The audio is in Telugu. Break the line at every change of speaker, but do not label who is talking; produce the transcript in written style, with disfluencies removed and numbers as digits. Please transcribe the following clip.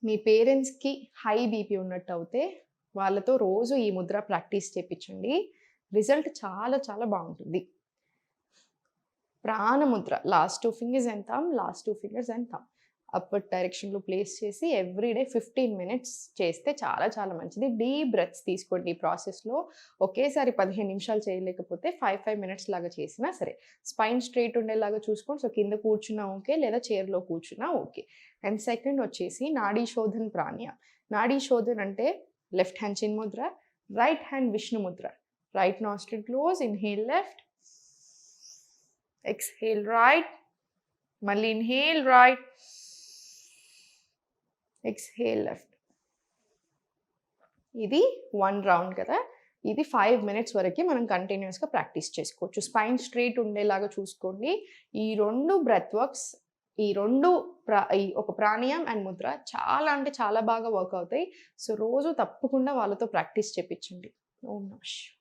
మీ పేరెంట్స్‌కి హై బీపీ ఉన్నట్టు అవుతే, వాళ్ళతో రోజు ఈ ముద్ర ప్రాక్టీస్ చేపిచ్చండి. రిజల్ట్ చాలా చాలా బావుంటుంది. ప్రాణముద్ర last 2 fingers and thumb, last 2 fingers and thumb. Upward డైరెక్షన్‌లో ప్లేస్ చేసి ఎవ్రీ డే 15 మినిట్స్ చేస్తే చాలా చాలా మంచిది. డీప్ బ్రెత్స్ తీసుకోండి ఈ ప్రాసెస్‌లో. ఒకేసారి 15 నిమిషాలు చేయలేకపోతే 5 మినిట్స్ లాగా చేసినా సరే. స్పైన్ స్ట్రెయిట్ ఉండేలాగా చూసుకోండి. సో, కింద కూర్చున్నా ఓకే. లేదా చైర్‌లో కూర్చున్నా ఓకే. అండ్ సెకండ్ వచ్చేసి నాడీ శోధన్ ప్రాణాయామం. నాడీ శోధన్ అంటే లెఫ్ట్ హ్యాండ్ చిన్ Mudra, right hand Vishnu Mudra. Right nostril close, inhale left, exhale right, మళ్ళీ ఇన్‌హేల్ రైట్, ఎక్స్‌హేల్ లెఫ్ట్. ఇది 1 రౌండ్ కదా! ఇది 5 మినిట్స్ వరకి మనం కంటిన్యూయస్‌గా ప్రాక్టీస్ చేసుకోవచ్చు. స్పైన్ స్ట్రెయిట్ ఉండేలాగా చూసుకోండి. ఈ 2 బ్రెత్ వర్క్స్, ఈ 2 ఈ ఒక ప్రాణాయామం అండ్ ముద్ర చాలా అంటే చాలా బాగా వర్క్ అవుతాయి. సో, రోజు తప్పకుండా వాళ్ళతో ప్రాక్టీస్ చేపిచ్చండి. ఓం నమః శివాయ.